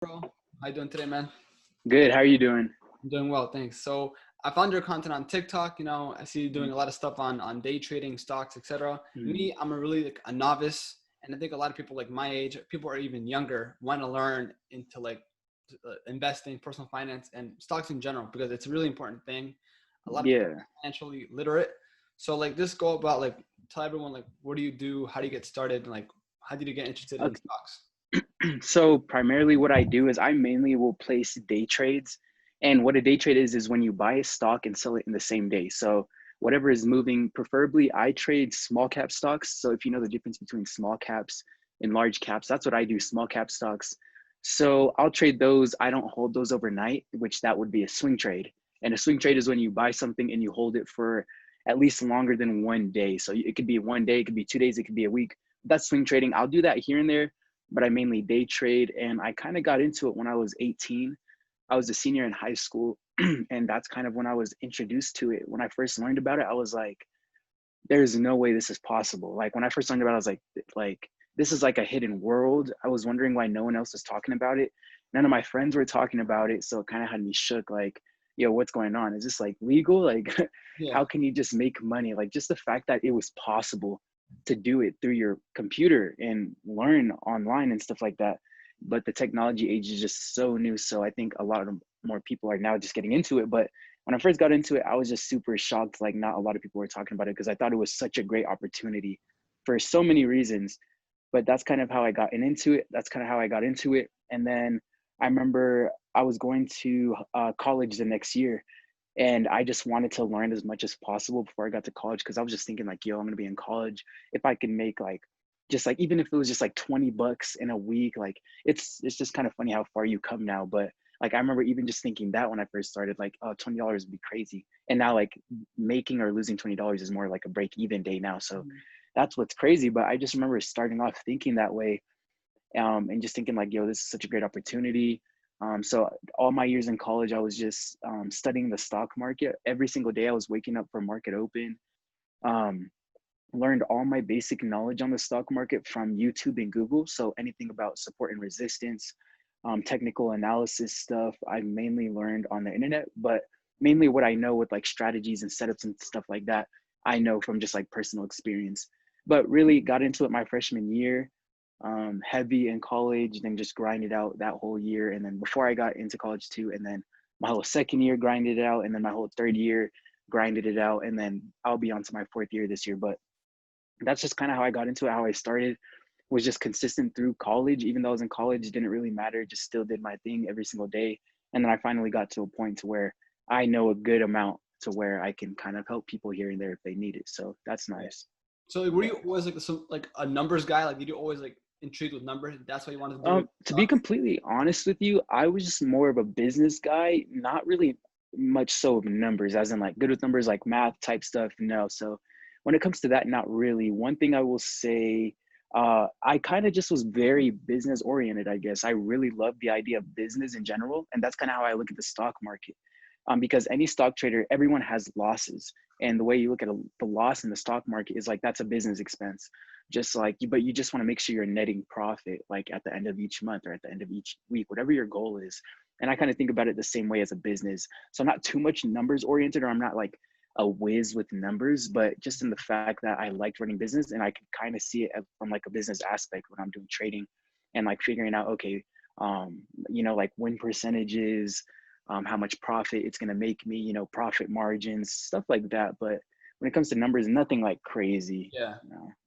Bro, how you doing today, man? Good. How are you doing? I'm doing well, thanks. So I found your content on TikTok. I see you doing a lot of stuff on day trading, stocks, etc. Mm-hmm. Me, I'm a really like a novice, and I think a lot of people like my age, people are even younger, want to learn into like investing, personal finance, and stocks in general because it's a really important thing. A lot of people Yeah. are financially literate, so like just go about like tell everyone like what do you do, how do you get started, and like how did you get interested in Okay. stocks? So primarily what I do is I mainly will place day trades. And what a day trade is when you buy a stock and sell it in the same day. So whatever is moving, preferably I trade small cap stocks. So if you know the difference between small caps and large caps, that's what I do, small cap stocks. So I'll trade those. I don't hold those overnight, which that would be a swing trade. And a swing trade is when you buy something and you hold it for at least longer than one day. So it could be one day, it could be 2 days, it could be a week. That's swing trading. I'll do that here and there, but I mainly day trade. And I kind of got into it when I was 18. I was a senior in high school, and that's kind of when I was introduced to it. When I first learned about it, I was like, there's no way this is possible. Like when I first learned about it, I was like this is like a hidden world. I was wondering why no one else was talking about it. None of my friends were talking about it. So it kind of had me shook, like, yo, what's going on? Is this like legal? Like, Yeah. how can you just make money? Like just the fact that it was possible to do it through your computer and learn online and stuff like that. But the technology age is just so new. So I think a lot of more people are now just getting into it. But when I first got into it, I was just super shocked. Like not a lot of people were talking about it because I thought it was such a great opportunity for so many reasons. But that's kind of how I got into it. That's kind of how I got into it. And then I remember I was going to college the next year, and I just wanted to learn as much as possible before I got to college because I was just thinking like, yo, I'm gonna be in college. If I can make like just like even if it was just like $20 in a week, like it's just kind of funny how far you come now. But like I remember even just thinking that when I first started, like, oh, $20 would be crazy. And now like making or losing $20 is more like a break even day now. So that's what's crazy. But I just remember starting off thinking that way, and just thinking like, yo, this is such a great opportunity. So all my years in college, I was just studying the stock market. Every single day I was waking up for market open. Um, Learned all my basic knowledge on the stock market from YouTube and Google. So anything about support and resistance, technical analysis stuff, I mainly learned on the internet, but mainly what I know with like strategies and setups and stuff like that, I know from just like personal experience. But really got into it my freshman year, heavy in college, then just grinded out that whole year. And then before I got into college too, and then my whole second year grinded it out, and then my whole third year grinded it out, and then I'll be on to my fourth year this year. But that's just kind of how I got into it. How I started was just consistent through college. Even though I was in college, it didn't really matter. Just still did my thing every single day. And then I finally got to a point to where I know a good amount to where I can kind of help people here and there if they need it. So that's nice. So like, were Yeah. you always like some like a numbers guy? Like, did you always like intrigued with numbers? That's why you wanted to do it. To be completely honest with you, I was just more of a business guy, not really much so of numbers, as in like good with numbers, like math type stuff. No. So when it comes to that, not really. One thing I will say, I kind of just was very business oriented, I guess. I really love the idea of business in general. And that's kind of how I look at the stock market. Because any stock trader, everyone has losses. And the way you look at the loss in the stock market is like that's a business expense. Just like you, but you just want to make sure you're netting profit like at the end of each month or at the end of each week, whatever your goal is. And I kind of think about it the same way as a business. So I'm not too much numbers oriented, or I'm not like a whiz with numbers, but just in the fact that I liked running business and I could kind of see it from like a business aspect when I'm doing trading and like figuring out, okay, like win percentages, how much profit it's going to make me, profit margins, stuff like that. But when it comes to numbers, nothing like crazy. Yeah.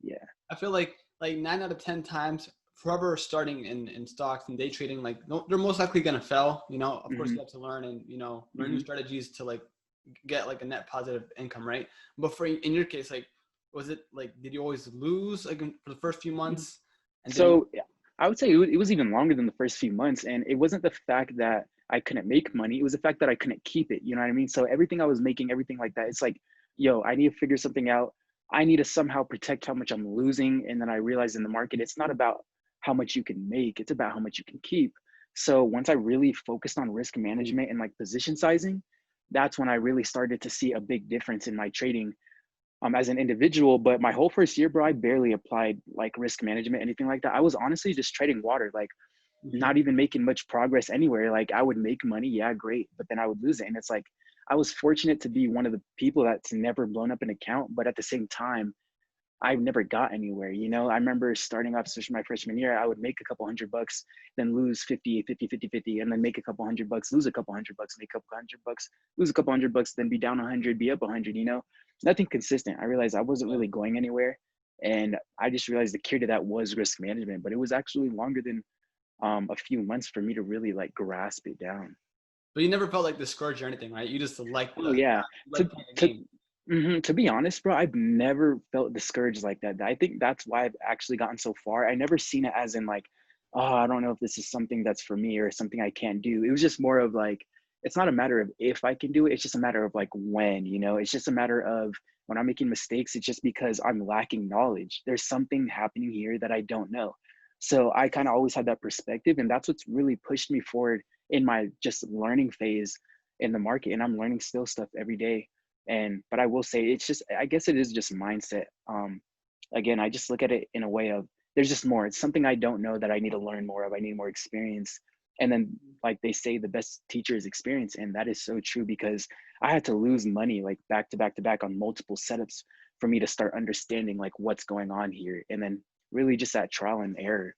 Yeah. I feel like 9 out of 10 times, whoever starting in stocks and day trading, like no, they're most likely gonna fail. Of course, Hmm. you have to learn and learn new Hmm. strategies to like get like a net positive income, right? But for in your case, like, was it like did you always lose like for the first few months, and then you? So I would say it was even longer than the first few months. And it wasn't the fact that I couldn't make money. It was the fact that I couldn't keep it. You know what I mean? So everything I was making, everything like that, it's like, yo, I need to figure something out. I need to somehow protect how much I'm losing. And then I realized in the market, it's not about how much you can make, it's about how much you can keep. So once I really focused on risk management and like position sizing, that's when I really started to see a big difference in my trading, as an individual. But my whole first year, bro, I barely applied like risk management, anything like that. I was honestly just trading water. Like Mm-hmm. not even making much progress anywhere. Like I would make money, yeah, great, but then I would lose it. And it's like I was fortunate to be one of the people that's never blown up an account, but at the same time, I've never got anywhere. You know, I remember starting off, especially my freshman year, I would make a couple $100, then lose 50, and then make a couple $100, lose a couple $100, make a couple $100, lose a couple $100, then be down 100, be up 100, you know, nothing consistent. I realized I wasn't Yeah. really going anywhere. And I just realized the cure to that was risk management, but it was actually longer than a few months for me to really like grasp it down. But you never felt like discouraged or anything, right? You just like Oh yeah. like To playing the to game. to be honest, bro, I've never felt discouraged like that. I think that's why I've actually gotten so far. I never seen it as in like, oh, I don't know if this is something that's for me or something I can't do. It was just more of like, it's not a matter of if I can do it. It's just a matter of like when, you know, it's just a matter of when I'm making mistakes, it's just because I'm lacking knowledge. There's something happening here that I don't know. So I kind of always had that perspective. And that's what's really pushed me forward in my just learning phase in the market. And I'm learning still stuff every day. And but I will say it's just, I guess it is just mindset. Again, I just look at it in a way of there's just more. It's something I don't know that I need to learn more of. I need more experience. And then like they say the best teacher is experience, and that is so true because I had to lose money like back to back to back on multiple setups for me to start understanding like what's going on here, and then really just that trial and error.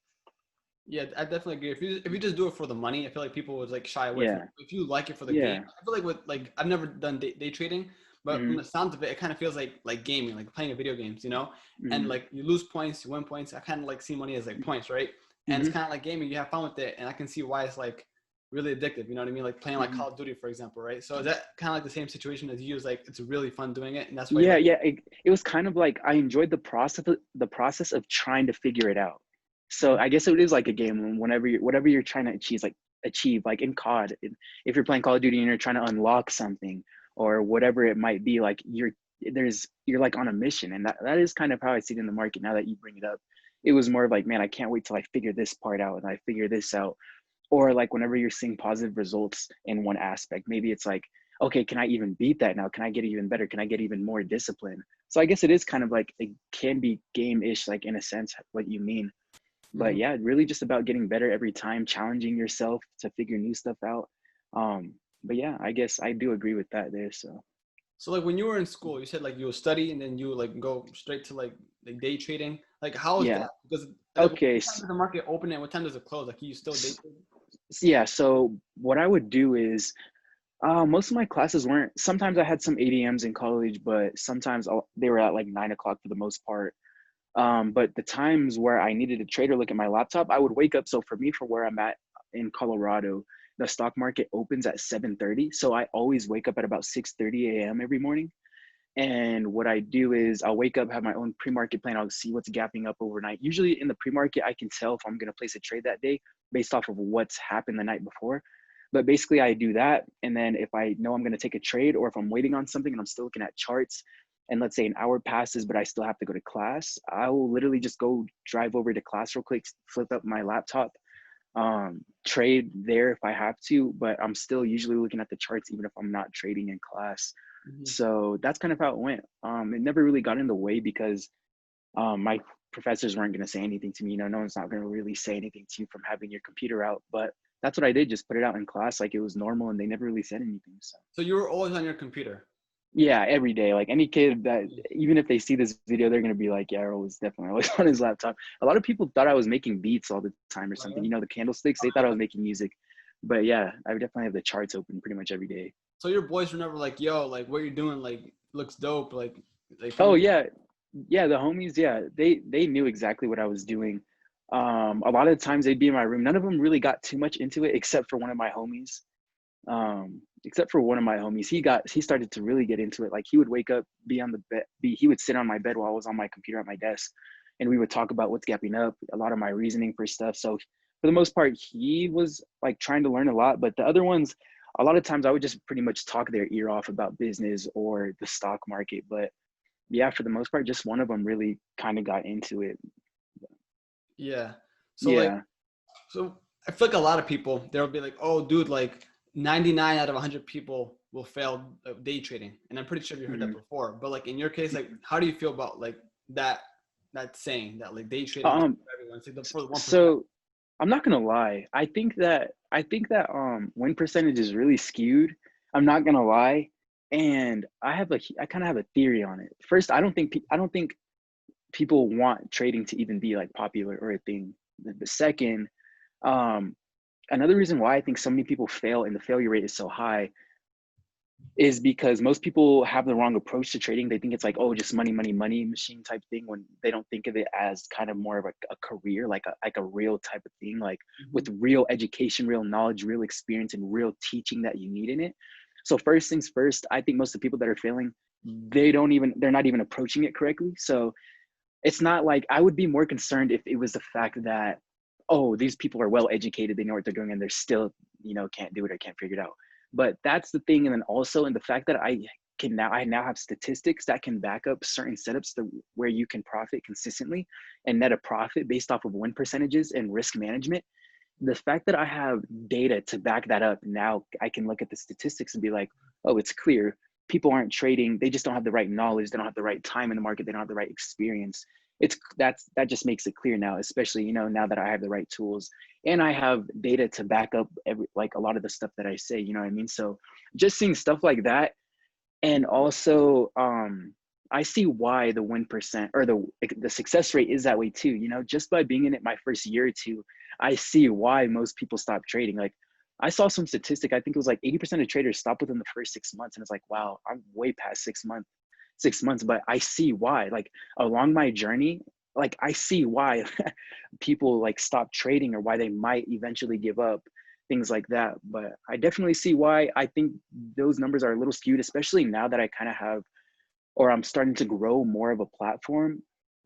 Yeah, I definitely agree. If you just do it for the money, I feel like people would like shy away from it. Yeah, If you like it for the game, yeah. I feel like with like I've never done day trading, but from Hmm. the sound of it, it kind of feels like gaming, like playing a video games, you know? And Hmm. like you lose points, you win points. I kind of like see money as like points, right? And it's Hmm. kind of like gaming. You have fun with it, and I can see why it's like really addictive. You know what I mean? Like playing like Hmm. Call of Duty, for example, right? So is that kind of like the same situation as you? Is like it's really fun doing it, and that's why you Yeah, like. yeah. It was kind of like I enjoyed the process of trying to figure it out. So Mhm. I guess it is like a game whenever you whatever you're trying to achieve like in COD. If you're playing Call of Duty and you're trying to unlock something or whatever it might be, like you're like on a mission, and that is kind of how I see it in the market. Now that you bring it up, it was more of like, man, I can't wait till I figure this part out and I figure this out. Or like whenever you're seeing positive results in one aspect, maybe it's like, okay, can I even beat that now? Can I get even better? Can I get even more discipline? So I guess it is kind of like it can be game-ish, like in a sense what you mean. But Mhm. yeah, really just about getting better every time, challenging yourself to figure new stuff out. But yeah, I guess I do agree with that there. So So like when you were in school, you said like you would study and then you would like go straight to like day trading. Like how is yeah. that? Because Okay. what time does the market open and what time does it close? Like you still day trade? Yeah. So what I would do is most of my classes weren't. Sometimes I had some ADMs in college, but sometimes they were at like 9 o'clock for the most part. But the times where I needed to trade or look at my laptop, I would wake up. So for me, for where I'm at in Colorado, the stock market opens at 7:30. So I always wake up at about 6:30 a.m. every morning. And what I do is I'll wake up, have my own pre-market plan. I'll see what's gapping up overnight. Usually in the pre-market, I can tell if I'm going to place a trade that day based off of what's happened the night before. But basically, I do that. And then if I know I'm going to take a trade or if I'm waiting on something and I'm still looking at charts, and let's say an hour passes, but I still have to go to class, I will literally just go drive over to class real quick, flip up my laptop, trade there if I have to, but I'm still usually looking at the charts even if I'm not trading in class. Mhm. So that's kind of how it went. It never really got in the way because my professors weren't going to say anything to me. You know, no one's not going to really say anything to you from having your computer out. But that's what I did, just put it out in class like it was normal, and they never really said anything. So So you were always on your computer. yeah, every day, like any kid that even if they see this video, they're going to be like, yeah, Errol was definitely always on his laptop. A lot of people thought I was making beats all the time or Oh, something. yeah? You know, the candlesticks, they thought I was making music. But yeah, I would definitely have the charts open pretty much every day. So your boys were never like, yo, like what you're doing like looks dope. Like Oh thumbs up. yeah, yeah. The homies, yeah, they knew exactly what I was doing. A lot of the times they'd be in my room. None of them really got too much into it, except for one of my homies. Except for one of my homies, he started to really get into it. Like he would wake up, be on the bed, he would sit on my bed while I was on my computer at my desk, and we would talk about what's gapping up, a lot of my reasoning for stuff. So for the most part, he was like trying to learn a lot. But the other ones, a lot of times I would just pretty much talk their ear off about business or the stock market. But yeah, for the most part, just one of them really kind of got into it. Yeah. So like Yeah. so I feel like a lot of people they'll be like, oh dude, like 99 out of 100 people will fail day trading. And I'm pretty sure you heard that Mhm. before. But like in your case, like how do you feel about like that saying that like day trading is Um, for everyone? It's like for the 1%. so I'm not gonna lie. I think that win percentage is really skewed. I'm not gonna lie, and I kind of have a theory on it. First, I don't think people want trading to even be like popular or a thing. The second, um, another reason why I think so many people fail and the failure rate is so high is because most people have the wrong approach to trading. They think it's like, oh, just money, money, money machine type thing, when they don't think of it as kind of more of a career, like a real type of thing, like with real education, real knowledge, real experience, and real teaching that you need in it. So first things first, I think most of the people that are failing, they're not even approaching it correctly. So it's not like, I would be more concerned if it was the fact that, oh, these people are well educated, they know what they're doing, and they're still, can't do it or can't figure it out. But that's the thing. And then also in the fact that I now have statistics that can back up certain setups where you can profit consistently and net a profit based off of win percentages and risk management. The fact that I have data to back that up, now I can look at the statistics and be like, oh, it's clear. People aren't trading. They just don't have the right knowledge. They don't have the right time in the market. They don't have the right experience. That just makes it clear now, especially, now that I have the right tools and I have data to back up like a lot of the stuff that I say, you know what I mean? So just seeing stuff like that. And also, I see why the win percent or the success rate is that way too. Just by being in it my first year or two, I see why most people stop trading. Like, I saw some statistic. I think it was like 80% of traders stop within the first 6 months, and it's like, wow, I'm way past 6 months. But I see why. Like, along my journey, like, I see why people like stop trading or why they might eventually give up, things like that. But I definitely see why I think those numbers are a little skewed, especially now that I kind of have, or I'm starting to grow more of a platform.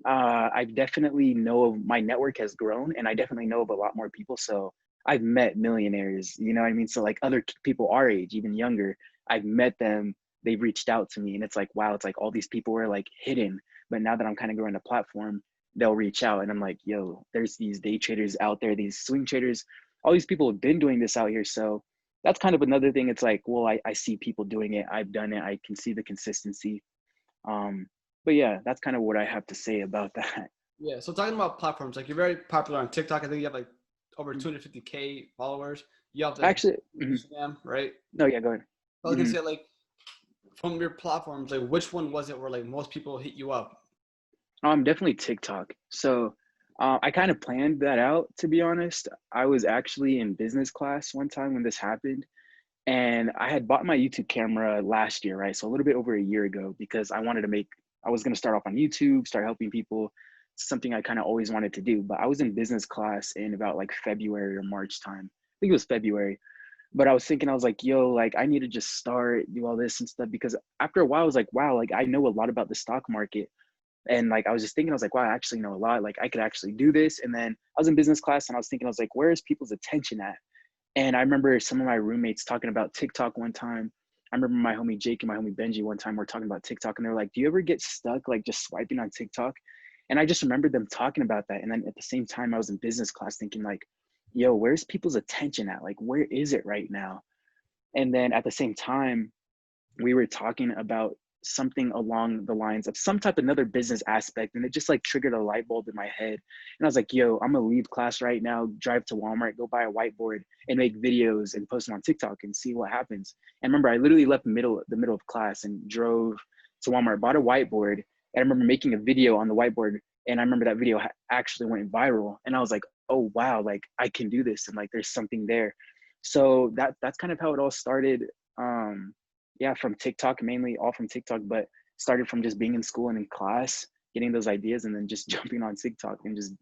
I definitely know of, my network has grown, and I definitely know of a lot more people. So I've met millionaires, you know what I mean? So like other people our age, even younger, I've met them, they've reached out to me, and it's like, wow, it's like all these people were like hidden. But now that I'm kind of growing a platform, they'll reach out, and I'm like, yo, there's these day traders out there, these swing traders, all these people have been doing this out here. So that's kind of another thing. It's like, well, I see people doing it. I've done it. I can see the consistency. Um, but yeah, that's kind of what I have to say about that. Yeah. So talking about platforms, like you're very popular on TikTok. I think you have like over 250K followers. You have like Actually, Instagram, right? no, yeah, go ahead. I was gonna say, like, from your platforms, like which one was it where like most people hit you up? Definitely TikTok. So I kind of planned that out, to be honest. I was actually in business class one time when this happened, and I had bought my YouTube camera last year, right? So a little bit over a year ago, because I was going to start off on YouTube, start helping people, something I kind of always wanted to do. But I was in business class in about like February or March time. I think it was February. But I was thinking, I was like, yo, like I need to just start, do all this and stuff. Because after a while, I was like, wow, like I know a lot about the stock market. And like I was just thinking, I was like, wow, I actually know a lot. Like I could actually do this. And then I was in business class, and I was thinking, I was like, where is people's attention at? And I remember some of my roommates talking about TikTok one time. I remember my homie Jake and my homie Benji one time were talking about TikTok, and they were like, do you ever get stuck like just swiping on TikTok? And I just remembered them talking about that. And then at the same time, I was in business class thinking like, yo, where's people's attention at? Like, where is it right now? And then at the same time, we were talking about something along the lines of some type of another business aspect, and it just like triggered a light bulb in my head. And I was like, yo, I'm gonna leave class right now, drive to Walmart, go buy a whiteboard and make videos and post them on TikTok and see what happens. And remember, I literally left the middle of class and drove to Walmart, bought a whiteboard, and I remember making a video on the whiteboard. And I remember that video actually went viral, and I was like, oh wow, like I can do this, and like there's something there. So that's kind of how it all started. um yeah, from TikTok, mainly all from TikTok, but started from just being in school and in class, getting those ideas, and then just jumping on TikTok and just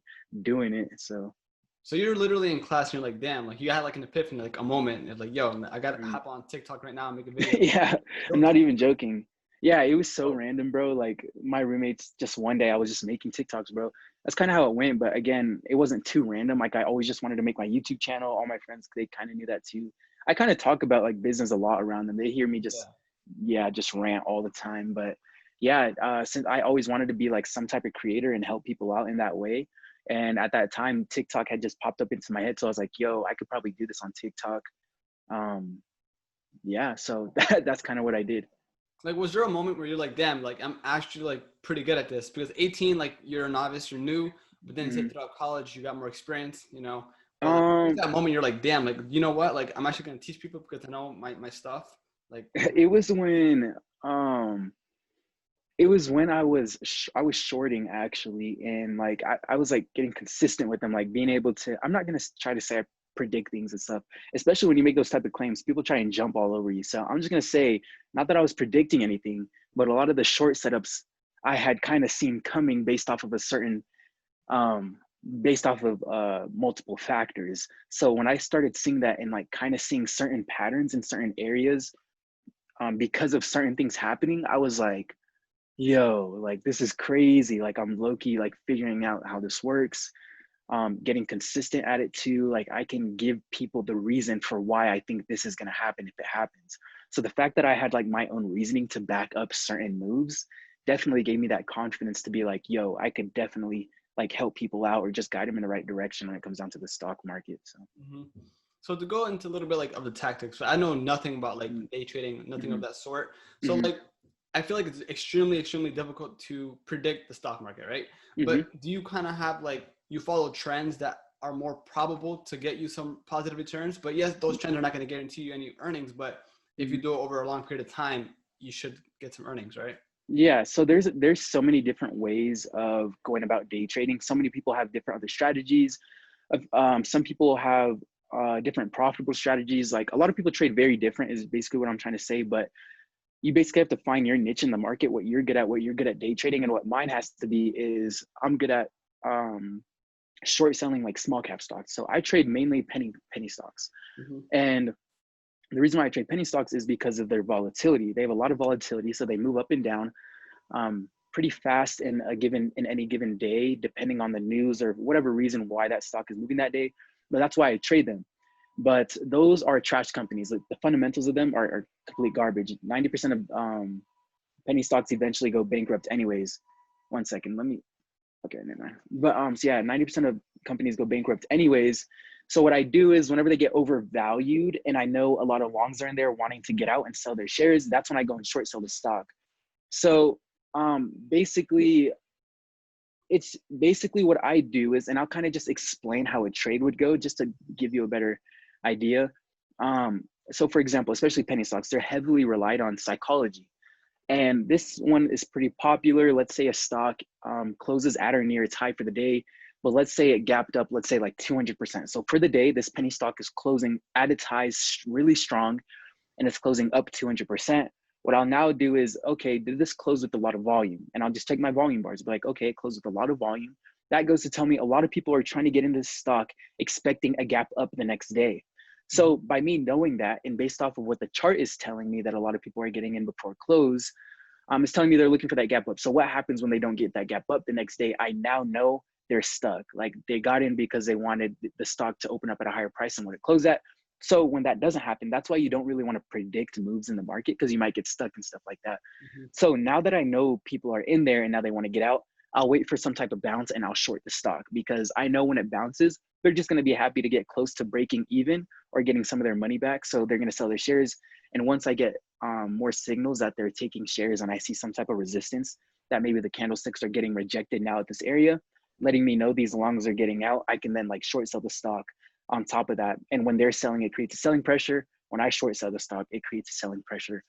doing it. So So you're literally in class and you're like, damn, like you had like an epiphany, like a moment. And it's like, yo, I gotta mm, hop on TikTok right now and make a video. yeah, I'm Don't not tell even joking. Yeah, it was so me. random, bro. Like my roommates, just one day I was just making TikToks, bro. That's kind of how it went. But again, it wasn't too random. Like I always just wanted to make my YouTube channel. All my friends, they kind of knew that too. I kind of talk about like business a lot around them. They hear me just, Yeah. yeah, just rant all the time. But yeah, since I always wanted to be like some type of creator and help people out in that way. And at that time, TikTok had just popped up into my head. So I was like, yo, I could probably do this on TikTok. Um, yeah, so that's kind of what I did. Like, was there a moment where you're like, damn, like I'm actually like pretty good at this? Because 18, like you're a novice, you're new, but then say Mhm. throughout college, you got more experience, you know. Or like Um, that moment you're like, damn, like you know what? Like I'm actually gonna teach people because I know my stuff. Like it was when um it was when I was shorting actually, and like I was like getting consistent with them, like being able to. I'm not gonna try to say I predict things and stuff, especially when you make those type of claims. People try and jump all over you. So I'm just gonna say, not that I was predicting anything, but a lot of the short setups I had kind of seen coming based off of a certain um based off of multiple factors. So when I started seeing that and like kind of seeing certain patterns in certain areas because of certain things happening, I was like, yo, like this is crazy. Like I'm low-key like figuring out how this works, getting consistent at it too. Like I can give people the reason for why I think this is gonna happen if it happens. So the fact that I had like my own reasoning to back up certain moves definitely gave me that confidence to be like, yo, I could definitely like help people out or just guide them in the right direction when it comes down to the stock market. So mhm. So to go into a little bit like of the tactics, I know nothing about like mm-hmm. day trading, nothing of that sort. So Mm-hmm. like I feel like it's extremely, extremely difficult to predict the stock market, right? Mm-hmm. But do you kind of have like you follow trends that are more probable to get you some positive returns? But yes, those trends are not going to guarantee you any earnings. But if Mm-hmm. you do it over a long period of time, you should get some earnings, right? Yeah, so there's so many different ways of going about day trading. So many people have different other strategies. Some people have different profitable strategies. Like a lot of people trade very different is basically what I'm trying to say. But you basically have to find your niche in the market, what you're good at, what you're good at day trading, and what mine has to be is I'm good at short selling like small cap stocks. So I trade mainly penny stocks, Mm-hmm. and the reason why I trade penny stocks is because of their volatility. They have a lot of volatility, so they move up and down pretty fast in any given day, depending on the news or whatever reason why that stock is moving that day. But that's why I trade them. But those are trash companies. Like the fundamentals of them are complete garbage. 90% of penny stocks eventually go bankrupt anyways. One second, let me. Okay, never mind. But so yeah, 90% of companies go bankrupt anyways. So what I do is whenever they get overvalued, and I know a lot of longs are in there wanting to get out and sell their shares, that's when I go and short sell the stock. So basically, it's basically what I do is, and I'll kind of just explain how a trade would go just to give you a better idea. So for example, especially penny stocks, they're heavily relied on psychology. And this one is pretty popular. Let's say a stock closes at or near its high for the day, but let's say it gapped up, let's say like 200%. So for the day, this penny stock is closing at its highs really strong and it's closing up 200%. What I'll now do is, okay, did this close with a lot of volume? And I'll just take my volume bars, be like, okay, it closed with a lot of volume. That goes to tell me a lot of people are trying to get into this stock expecting a gap up the next day. So by me knowing that, and based off of what the chart is telling me that a lot of people are getting in before close, it's telling me they're looking for that gap up. So what happens when they don't get that gap up the next day? I now know they're stuck. Like they got in because they wanted the stock to open up at a higher price than what it closed at. So when that doesn't happen, that's why you don't really want to predict moves in the market because you might get stuck and stuff like that. Mm-hmm. So now that I know people are in there and now they want to get out, I'll wait for some type of bounce and I'll short the stock because I know when it bounces, they're just going to be happy to get close to breaking even or getting some of their money back. So they're going to sell their shares. And once I get more signals that they're taking shares and I see some type of resistance that maybe the candlesticks are getting rejected now at this area, letting me know these longs are getting out, I can then like short sell the stock on top of that. And when they're selling, it creates a selling pressure. When I short sell the stock, it creates a selling pressure,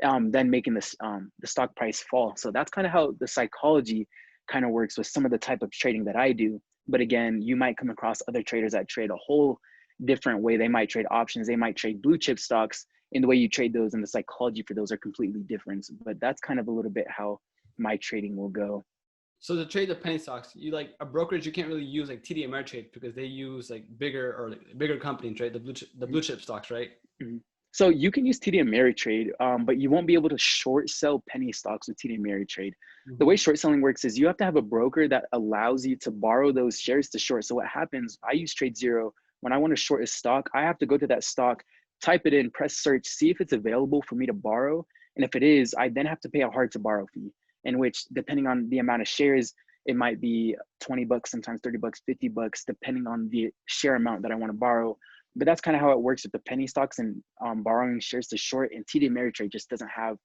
then making this the stock price fall. So that's kind of how the psychology kind of works with some of the type of trading that I do. But again, you might come across other traders that trade a whole different way. They might trade options, they might trade blue chip stocks, and the way you trade those and the psychology for those are completely different. But that's kind of a little bit how my trading will go. So to trade the penny stocks, you like a brokerage, you can't really use like TD Ameritrade because they use like bigger or like bigger companies, right? The blue chip stocks, right? Mm-hmm. So you can use TD Ameritrade, but you won't be able to short sell penny stocks with TD Ameritrade. The Mm-hmm. way short selling works is you have to have a broker that allows you to borrow those shares to short. So what happens, I use TradeZero. When I want to short a stock, I have to go to that stock, type it in, press search, see if it's available for me to borrow. And if it is, I then have to pay a hard to borrow fee, in which depending on the amount of shares, it might be 20 bucks, sometimes 30 bucks, 50 bucks, depending on the share amount that I want to borrow. But that's kind of how it works with the penny stocks and borrowing shares to short. And TD Ameritrade just doesn't have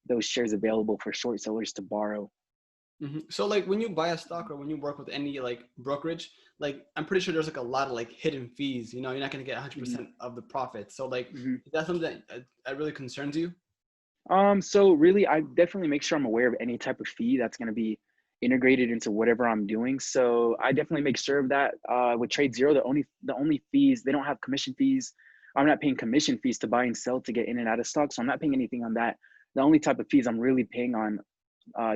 those shares available for short sellers to borrow. So like when you buy a stock or when you work with any like brokerage, like I'm pretty sure there's like a lot of like hidden fees. You're not going to get Mhm, 100% of the profit. So like, mhm. is that something that really concerns you? So really, I definitely make sure I'm aware of any type of fee that's going to be integrated into whatever I'm doing. So I definitely make sure of that. With Trade Zero, the only fees, they don't have commission fees. I'm not paying commission fees to buy and sell to get in and out of stock. So I'm not paying anything on that. The only type of fees I'm really paying on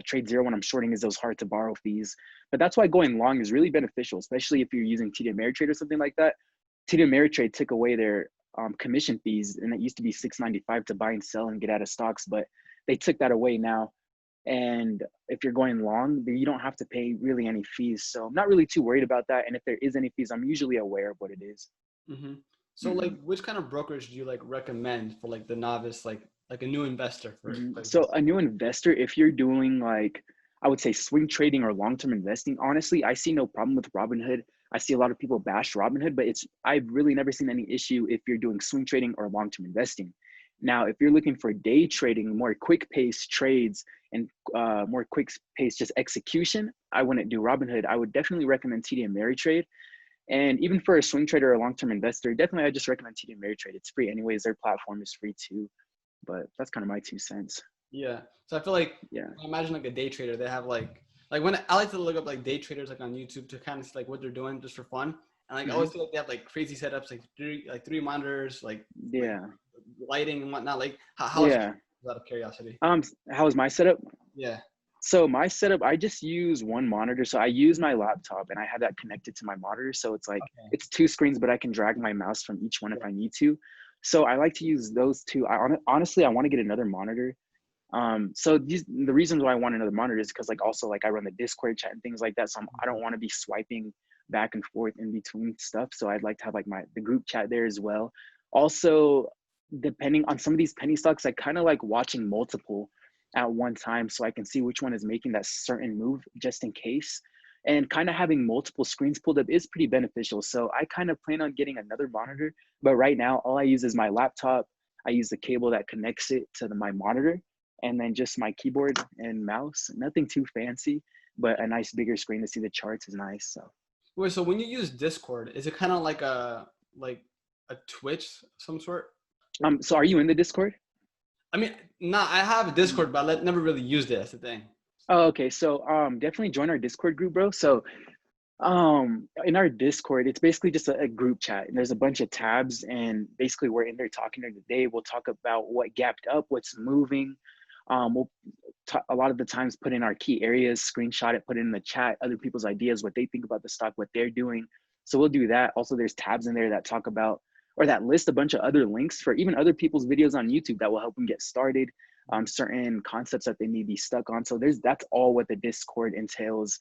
Trade Zero when I'm shorting is those hard to borrow fees. But that's why going long is really beneficial, especially if you're using TD Ameritrade or something like that. TD Ameritrade took away their commission fees, and it used to be $6.95 to buy and sell and get out of stocks, but they took that away now. And if you're going long, you don't have to pay really any fees. So I'm not really too worried about that. And if there is any fees, I'm usually aware of what it is. hmm So Mm-hmm. like, which kind of brokerage do you like recommend for like the novice, like a new investor, for So example? a new investor, if you're doing like, I would say swing trading or long-term investing, honestly, I see no problem with Robinhood. I see a lot of people bash Robinhood, but I've really never seen any issue if you're doing swing trading or long-term investing. Now, if you're looking for day trading, more quick pace trades and more quick pace just execution, I wouldn't do Robinhood. I would definitely recommend TD Ameritrade. And even for a swing trader or a long-term investor, definitely I just recommend TD Ameritrade. It's free anyways. Their platform is free too. But that's kind of my 2 cents. Yeah. So I feel like Yeah. I imagine like a day trader, they have like when I like to look up like day traders like on YouTube to kind of see like what they're doing just for fun. And like I Hmm. always feel like they have like crazy setups, like three monitors, like Yeah. lighting and whatnot. Like how is Yeah. out of curiosity? How is my setup? Yeah. So my setup, I just use one monitor. So I use my laptop and I have that connected to my monitor. So it's like Okay. it's two screens, but I can drag my mouse from each one if Yeah. I need to. So I like to use those two. Honestly, I want to get another monitor. So the reasons why I want another monitor is because like also like I run the Discord chat and things like that. So I don't want to be swiping back and forth in between stuff. So I'd like to have like the group chat there as well. Also, depending on some of these penny stocks, I kind of like watching multiple at one time so I can see which one is making that certain move just in case. And kind of having multiple screens pulled up is pretty beneficial. So I kind of plan on getting another monitor, but right now all I use is my laptop. I use the cable that connects it to my monitor, and then just my keyboard and mouse. Nothing too fancy, but a nice bigger screen to see the charts is nice. So, Wait, so when you use Discord, is it kind of like a Twitch of some sort? so are you in the Discord? I mean, nah, I have a Discord, but never really used it. That's the thing. Oh, okay. So, definitely join our Discord group, bro. So, in our Discord, it's basically just a group chat, and there's a bunch of tabs, and basically we're in there talking during the day. We'll talk about what gapped up, what's moving. We'll a lot of the times put in our key areas, screenshot it, put it in the chat, other people's ideas, what they think about the stock, what they're doing. So we'll do that. Also, there's tabs in there that talk about or that list a bunch of other links for even other people's videos on YouTube that will help them get started, certain concepts that they may be stuck on. So that's all what the Discord entails.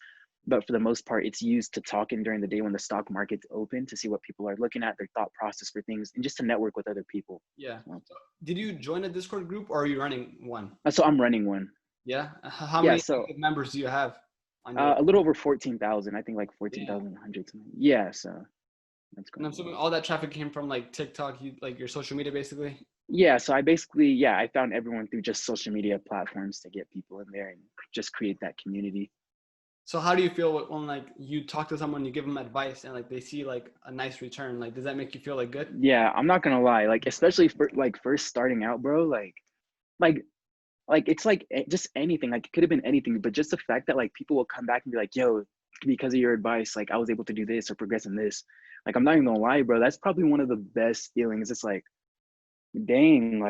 But for the most part, it's used to talk in during the day when the stock market's open to see what people are looking at, their thought process for things, and just to network with other people. Yeah. So, So, did you join a Discord group or are you running one? so I'm running one. Yeah. How Yeah. many So active members do you have on your? a little over 14,000, I think like Yeah. 14,100. Yeah, so that's And I'm going assuming well. all that traffic came from like TikTok, like your social media, basically. Yeah, so I basically, yeah, I found everyone through just social media platforms to get people in there and just create that community. So how do you feel when like you talk to someone, you give them advice, and like they see like a nice return? Like, does that make you feel like good? Yeah, I'm not gonna lie, like especially for like first starting out, bro, like it's like just anything, like it could have been anything, but just the fact that like people will come back and be like, yo, because of your advice, like I was able to do this or progress in this. Like I'm not even gonna lie, bro, that's probably one of the best feelings. It's like, dang,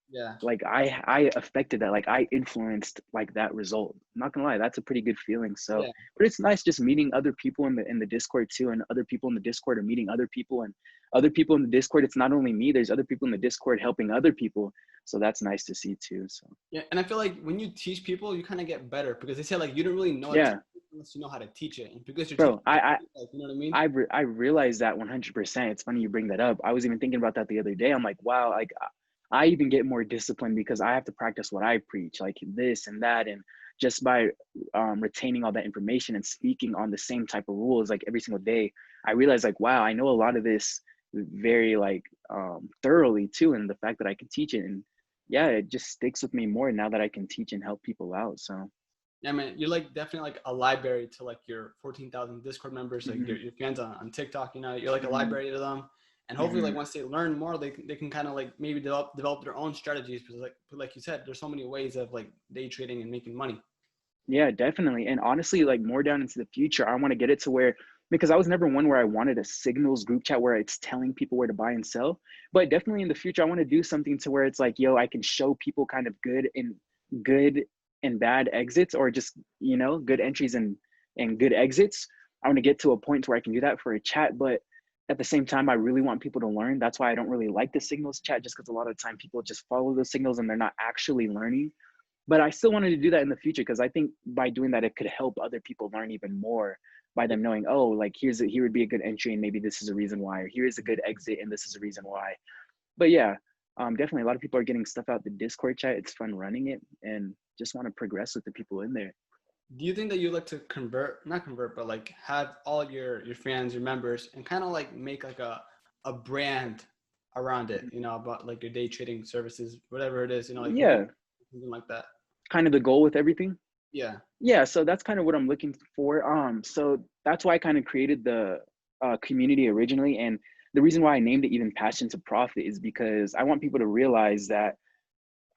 Yeah. like I affected that, like I influenced like that result. I'm not gonna lie, that's a pretty good feeling. So Yeah. but it's nice just meeting other people in the Discord too, and other people in the Discord are meeting other people, and other people in the Discord, it's not only me, there's other people in the Discord helping other people. So that's nice to see too. So Yeah. And I feel like when you teach people, you kind of get better because they say like you don't really know it yeah, unless you know how to teach it, and because you're teaching, bro, I like, you know what I mean? I realized that 100%. It's funny you bring that up. I was even thinking about that the other day. I'm like, wow, like I even get more disciplined because I have to practice what I preach, like this and that, and just by retaining all that information and speaking on the same type of rules like every single day, I realized like, wow, I know a lot of this very like thoroughly too, and the fact that I can teach it, and yeah, it just sticks with me more now that I can teach and help people out. So Yeah, man, you're like definitely like a library to like your 14,000 Discord members, like Hmm. your fans on TikTok. You know, you're like a Hmm. library to them, and hopefully, Hmm. like once they learn more, they can kind of like maybe develop their own strategies. Because like you said, there's so many ways of like day trading and making money. Yeah, definitely. And honestly, like more down into the future, I want to get it to where, because I was never one where I wanted a signals group chat where it's telling people where to buy and sell. But definitely in the future, I want to do something to where it's like, yo, I can show people kind of good and bad exits, or just, good entries and good exits. I want to get to a point where I can do that for a chat. But at the same time, I really want people to learn. That's why I don't really like the signals chat, just because a lot of the time people just follow the signals and they're not actually learning. But I still wanted to do that in the future, because I think by doing that, it could help other people learn even more by them knowing, oh, like here would be a good entry and maybe this is a reason why, or here is a good exit and this is a reason why. But yeah, definitely a lot of people are getting stuff out the Discord chat. It's fun running it, and just want to progress with the people in there. Do you think that you like to not convert, but like have all your fans, your members, and kind of like make like a brand around it? You know, about like your day trading services, whatever it is. You know, like maybe Yeah, something like that. kind of the goal with everything. Yeah. Yeah, so that's kind of what I'm looking for. So that's why I kind of created the community originally, and the reason why I named it even Passion to Profit is because I want people to realize that,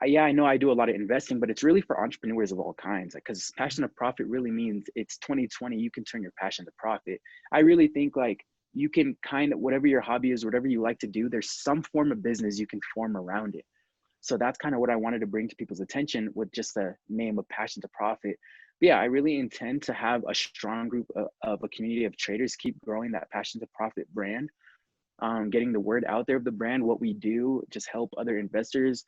yeah, I know I do a lot of investing, but it's really for entrepreneurs of all kinds. Because passion to profit really means it's 2020. You can turn your passion to profit. I really think like you can kind of, whatever your hobby is, whatever you like to do, there's some form of business you can form around it. So that's kind of what I wanted to bring to people's attention with just the name of Passion to Profit. But yeah, I really intend to have a strong group of a community of traders keep growing that Passion to Profit brand, getting the word out there of the brand, what we do, just help other investors,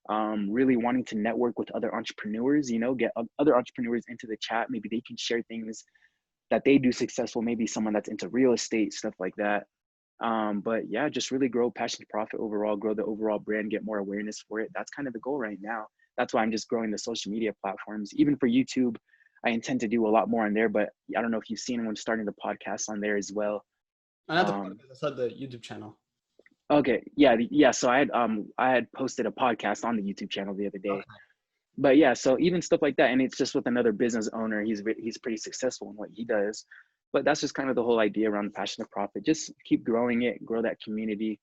really wanting to network with other entrepreneurs, get other entrepreneurs into the chat. Maybe they can share things that they do successful, maybe someone that's into real estate, stuff like that. But yeah, just really grow Passion to Profit overall, grow the overall brand, get more awareness for it. That's kind of the goal right now. That's why I'm just growing the social media platforms. Even for YouTube, I intend to do a lot more on there, but I don't know if you've seen when starting the podcast on there as well. Not the Um, podcast. I saw the YouTube channel. okay, yeah, yeah. So I had posted a podcast on the YouTube channel the other day. Okay. But yeah, so even stuff like that, and it's just with another business owner. He's pretty successful in what he does. But that's just kind of the whole idea around the Passion of Profit. Just keep growing it, grow that community.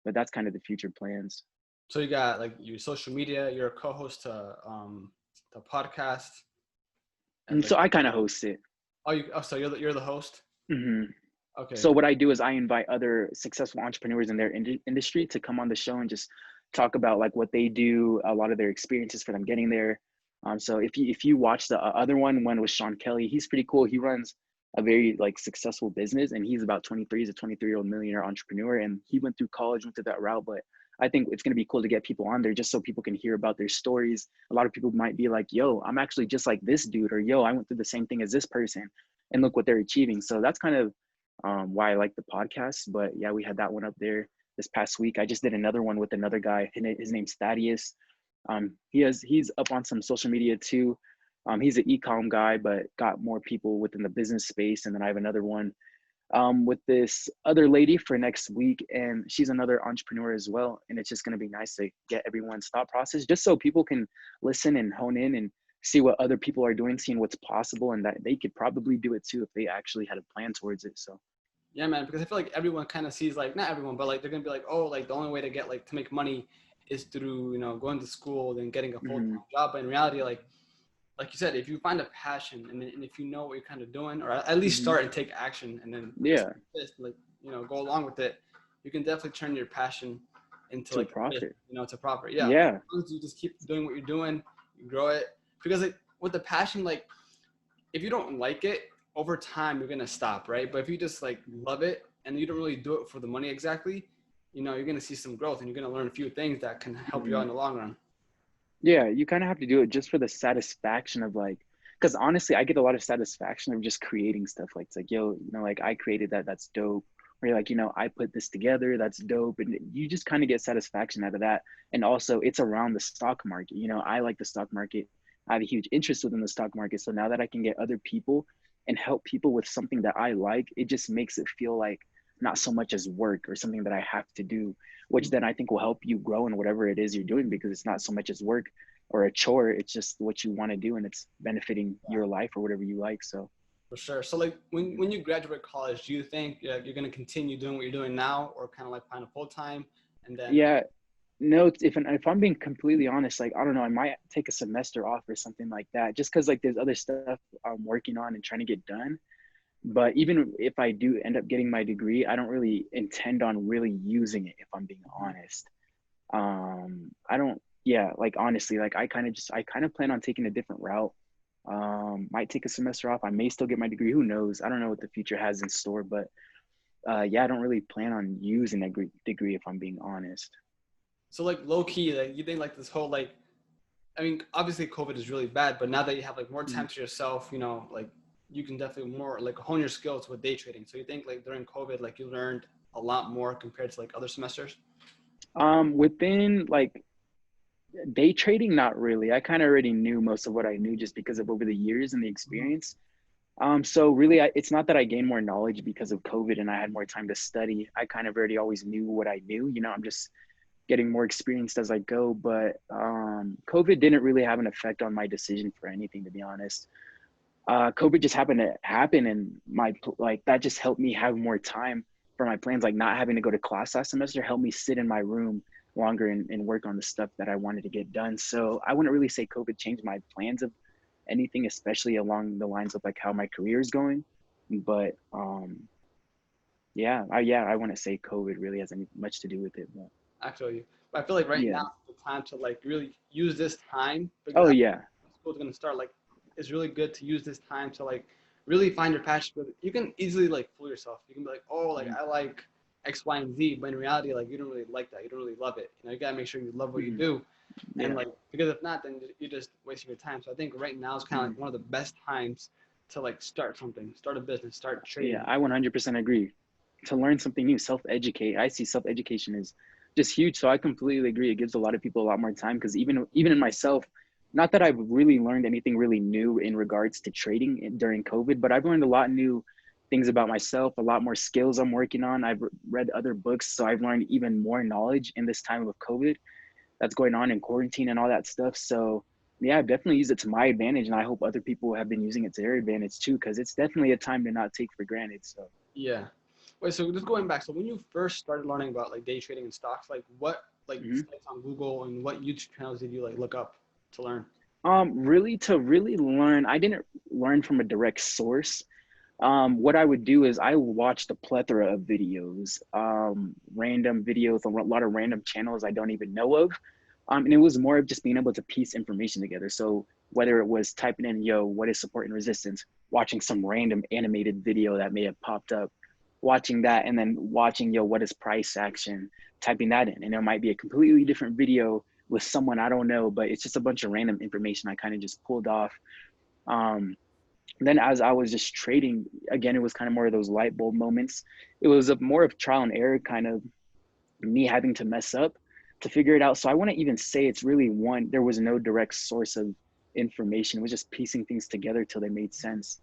But that's kind of the future plans. So you got like your social media. You're a co-host to the podcast, and And like so I kind of host it. so you're the host. Hmm. Okay. So what I do is I invite other successful entrepreneurs in their industry to come on the show and just talk about like what they do, a lot of their experiences for them getting there. So if you watch the other one with Sean Kelly, he's pretty cool. He runs a very like successful business, and he's about 23. He's a 23-year-old millionaire entrepreneur, and he went through college, went through that route. But I think it's gonna be cool to get people on there just so people can hear about their stories. A lot of people might be like, "Yo, I'm actually just like this dude," or "Yo, I went through the same thing as this person, and look what they're achieving." So that's kind of why I like the podcast. But yeah, we had that one up there this past week. I just did another one with another guy. His name's Thaddeus. He's up on some social media too. He's an e-com guy, but got more people within the business space. And then I have another one with this other lady for next week, and she's another entrepreneur as well. And it's just going to be nice to get everyone's thought process, just so people can listen and hone in and see what other people are doing, seeing what's possible, and that they could probably do it too if they actually had a plan towards it. So Yeah, man. Because I feel like everyone kind of sees like not everyone, but like they're gonna be like, oh, like the only way to get like to make money is through going to school and getting a full time mm-hmm, job. But in reality, like you said, if you find a passion and if you know what you're kind of doing, or at least mm-hmm, start and take action, and then yeah, just like go along with it, you can definitely turn your passion into to a like a business, profit. to profit. Yeah, as Yeah. long as you just keep doing what you're doing, you grow it. Because like with the passion, like if you don't like it over time, you're gonna stop, right? But if you just like love it and you don't really do it for the money exactly, you're gonna see some growth and you're gonna learn a few things that can help you out Mm-hmm. in the long run. Yeah, you kind of have to do it just for the satisfaction of like, because honestly, I get a lot of satisfaction of just creating stuff. Like it's like, yo, like I created that, that's dope. Or you're like, I put this together, that's dope. And you just kind of get satisfaction out of that. And also it's around the stock market. I like the stock market. I have a huge interest within the stock market. So now that I can get other people and help people with something that I like, it just makes it feel like not so much as work or something that I have to do, which then I think will help you grow in whatever it is you're doing, because it's not so much as work or a chore. It's just what you want to do, and it's benefiting your life or whatever you like. So For sure. So like when you graduate college, do you think you're going to continue doing what you're doing now, or kind of like find a full time and then? yeah, no, if I'm being completely honest, like I don't know, I might take a semester off or something like that, just because like there's other stuff I'm working on and trying to get done. But even if I do end up getting my degree, I don't really intend on really using it, if I'm being honest. I don't, yeah, like honestly, like I kind of plan on taking a different route. Might take a semester off. I may still get my degree. Who knows? I don't know what the future has in store, but yeah, I don't really plan on using that degree, if I'm being honest. So like low key, like you think like this whole like, I mean, obviously COVID is really bad, but now that you have like more time Mhm. to yourself, like you can definitely more like hone your skills with day trading. So you think like during COVID, like you learned a lot more compared to like other semesters? Within like day trading, not really. I kind of already knew most of what I knew just because of over the years and the Mhm. experience. So really, it's not that I gained more knowledge because of COVID and I had more time to study. I kind of already always knew what I knew. I'm just getting more experienced as I go. But COVID didn't really have an effect on my decision for anything, to be honest. COVID just happened to happen, and like that just helped me have more time for my plans. Like not having to go to class last semester helped me sit in my room longer and work on the stuff that I wanted to get done. So I wouldn't really say COVID changed my plans of anything, especially along the lines of like how my career is going. But yeah, I wouldn't say COVID really has any much to do with it. But Actually, but I feel like right yeah. now is the time to like really use this time because Oh yeah. school's gonna start. Like, it's really good to use this time to like really find your passion. But you can easily like fool yourself. You can be like, oh, like I like X, Y, and Z, but in reality, like you don't really like that. You don't really love it. You gotta make sure you love what you Mhm. do, and Yeah. like because if not, then you're just wasting your time. So I think right now is kind of Mhm. like one of the best times to like start something, start a business, start Yeah, trading. I 100% agree. To learn something new, self-educate. I see self-education is just huge. So I completely agree. It gives a lot of people a lot more time, because even in myself, not that I've really learned anything really new in regards to trading during COVID, but I've learned a lot new things about myself, a lot more skills I'm working on. I've read other books, so I've learned even more knowledge in this time of COVID that's going on in quarantine and all that stuff. So yeah, I've definitely used it to my advantage, and I hope other people have been using it to their advantage too, because it's definitely a time to not take for granted. So Yeah. Wait, so just going back, so when you first started learning about like day trading and stocks, like what like mhm. sites on Google and what YouTube channels did you like look up to learn? Really, to really learn, I didn't learn from a direct source. What I would do is I watched a plethora of videos, random videos, a lot of random channels I don't even know of. And it was more of just being able to piece information together. So whether it was typing in, yo, what is support and resistance, watching some random animated video that may have popped up, watching that, and then watching, yo, what is price action, typing that in. And it might be a completely different video with someone I don't know, but it's just a bunch of random information I kind of just pulled off. Um, then as I was just trading, again, it was kind of more of those light bulb moments. It was a more of trial and error, kind of me having to mess up to figure it out. So I wouldn't even say it's really one, there was no direct source of information. It was just piecing things together till they made sense.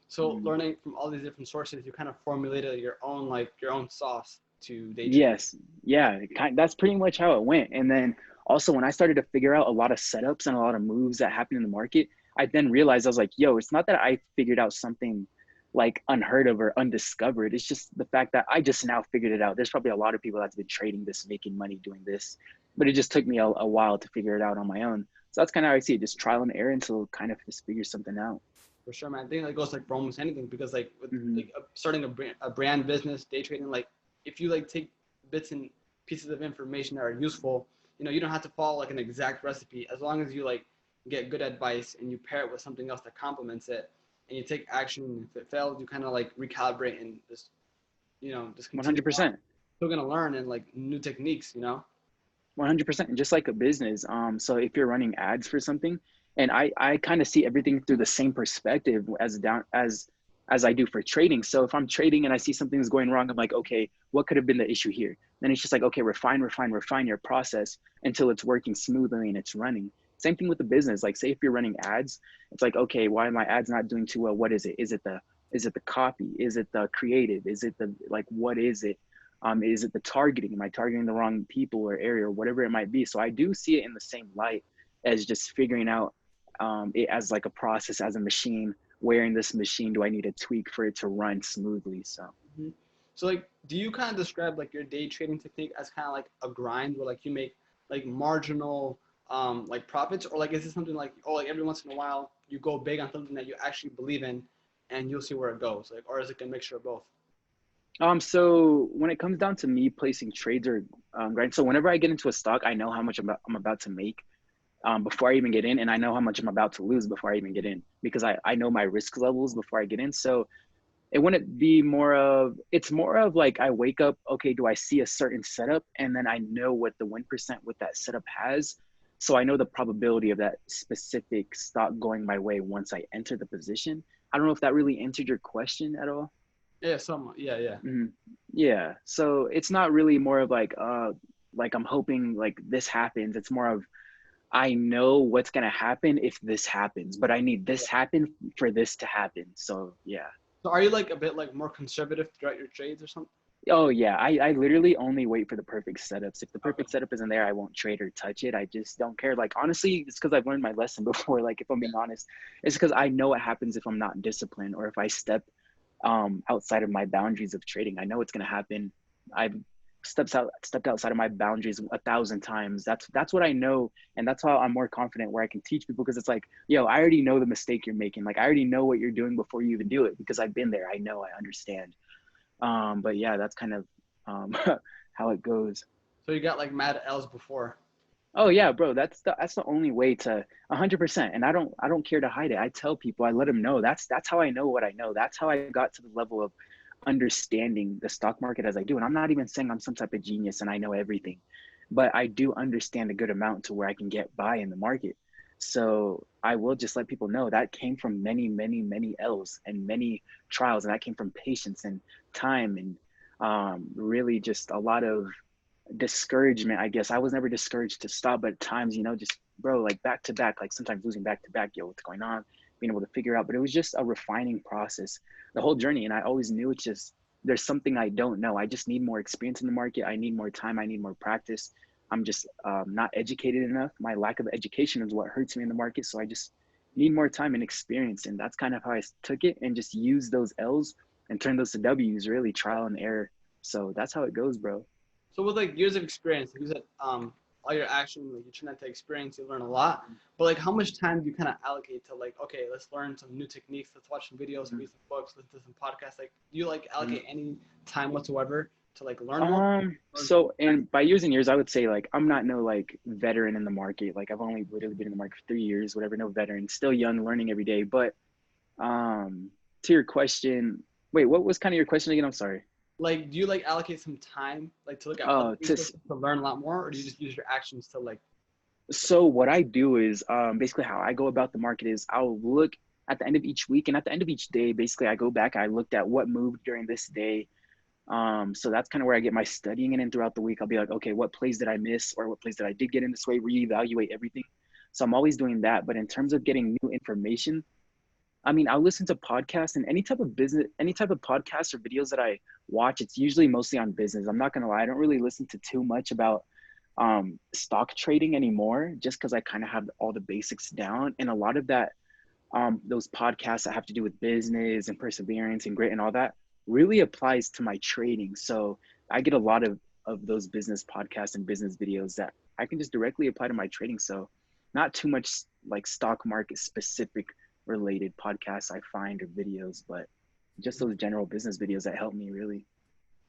So learning from all these different sources, you kind of formulated your own sauce to day trade. Yes. Yeah. That's pretty much how it went. And then also when I started to figure out a lot of setups and a lot of moves that happen in the market, I then realized I was like, yo, it's not that I figured out something like unheard of or undiscovered. It's just the fact that I just now figured it out. There's probably a lot of people that's been trading this, making money doing this, but it just took me a while to figure it out on my own. So that's kind of how I see it, just trial and error until kind of just figure something out. For sure, man. I think that goes like for almost anything because like with Mm-hmm. like starting a brand business, day trading, like if you like take bits and pieces of information that are useful, you don't have to follow like an exact recipe as long as you like get good advice and you pair it with something else that complements it and you take action. And if it fails, you kind of like recalibrate and just continue on. 100%. Still gonna learn and like new techniques. 100%, just like a business. So if you're running ads for something, and I kind of see everything through the same perspective as I do for trading. So if I'm trading and I see something's going wrong, I'm like, okay, what could have been the issue here? Then it's just like, okay, refine your process until it's working smoothly and it's running. Same thing with the business. Like, say if you're running ads, it's like, okay, why are my ads not doing too well? What is it? Is it the Is it the copy? Is it the creative? Is it the, like, what is it? Is it the targeting? Am I targeting the wrong people or area or whatever it might be? So I do see it in the same light as just figuring out it as like a process, as a machine. Where in this machine do I need to tweak for it to run smoothly? So Mhm. So like, do you kind of describe like your day trading technique as kind of like a grind where like you make like marginal like profits, or like is it something like, oh, like every once in a while you go big on something that you actually believe in and you'll see where it goes, like, or is it a mixture of both? so when it comes down to me placing trades or grind, so whenever I get into a stock, I know how much I'm about to make before I even get in, and I know how much I'm about to lose before I even get in, because I know my risk levels before I get in. So it wouldn't be more of, it's more of like I wake up, okay, do I see a certain setup, and then I know what the win percent with that setup has, so I know the probability of that specific stock going my way once I enter the position. I don't know if that really answered your question at all. Yeah, somewhat. Yeah, yeah. Mhm. Yeah, so it's not really more of like I'm hoping like this happens. It's more of, I know what's gonna happen if this happens, but I need this happen for this to happen. So yeah. So are you like a bit like more conservative throughout your trades or something? Oh yeah, I literally only wait for the perfect setups. If the Okay. perfect setup isn't there, I won't trade or touch it. I just don't care. Like honestly, it's because I've learned my lesson before. Like if I'm being honest, it's because I know what happens if I'm not disciplined or if I step outside of my boundaries of trading. I know it's gonna happen. I've stepped outside of my boundaries 1,000 times. That's what I know, and that's how I'm more confident where I can teach people, because it's like, yo, I already know the mistake you're making. Like I already know what you're doing before you even do it, because I've been there. I know, I understand. But yeah, that's kind of how it goes. So you got like mad L's before. Oh yeah, bro, that's the only way to 100%. And I don't care to hide it. I tell people, I let them know. That's how I know what I know. That's how I got to the level of understanding the stock market as I do. And I'm not even saying I'm some type of genius and I know everything, but I do understand a good amount to where I can get by in the market. So I will just let people know that came from many, many, many L's and many trials, and that came from patience and time and really just a lot of discouragement. I guess I was never discouraged to stop, but at times, just bro, like back to back, like sometimes losing back to back, yo, what's going on, being able to figure out. But it was just a refining process the whole journey, and I always knew it's just, there's something I don't know. I just need more experience in the market. I need more time. I need more practice. I'm just not educated enough. My lack of education is what hurts me in the market, so I just need more time and experience. And that's kind of how I took it, and just use those L's and turn those to W's, really trial and error. So that's how it goes, bro. So with like years of experience, like you said, all your action, like you turn that to experience, you learn a lot. But like, how much time do you kind of allocate to like, okay, let's learn some new techniques, let's watch some videos, read some books, listen to some podcasts. Like, do you like allocate any time whatsoever to like learn more? Learn from So, and by years and years, I would say like I'm not no like veteran in the market. Like I've only literally been in the market for 3 years, whatever, no veteran, still young, learning every day. But um to your question, wait, what was kind of your question again? I'm sorry. like, do you like allocate some time like to look at other Oh, resources to learn a lot more, or do you just use your actions to like? so what I do is basically how I go about the market is I'll look at the end of each week, and at the end of each day, basically I go back, I looked at what moved during this day. So that's kind of where I get my studying in. And throughout the week, I'll be like, okay, what plays did I miss, or what plays did I did get in this way, reevaluate everything. So I'm always doing that. But in terms of getting new information, I mean, I'll listen to podcasts, and any type of business, any type of podcasts or videos that I watch, it's usually mostly on business. I'm not gonna lie, I don't really listen to too much about stock trading anymore, just because I kind of have all the basics down. And a lot of that, those podcasts that have to do with business and perseverance and grit and all that really applies to my trading. So I get a lot of those business podcasts and business videos that I can just directly apply to my trading. So not too much like stock market specific related podcasts I find or videos, but just those general business videos that help me really.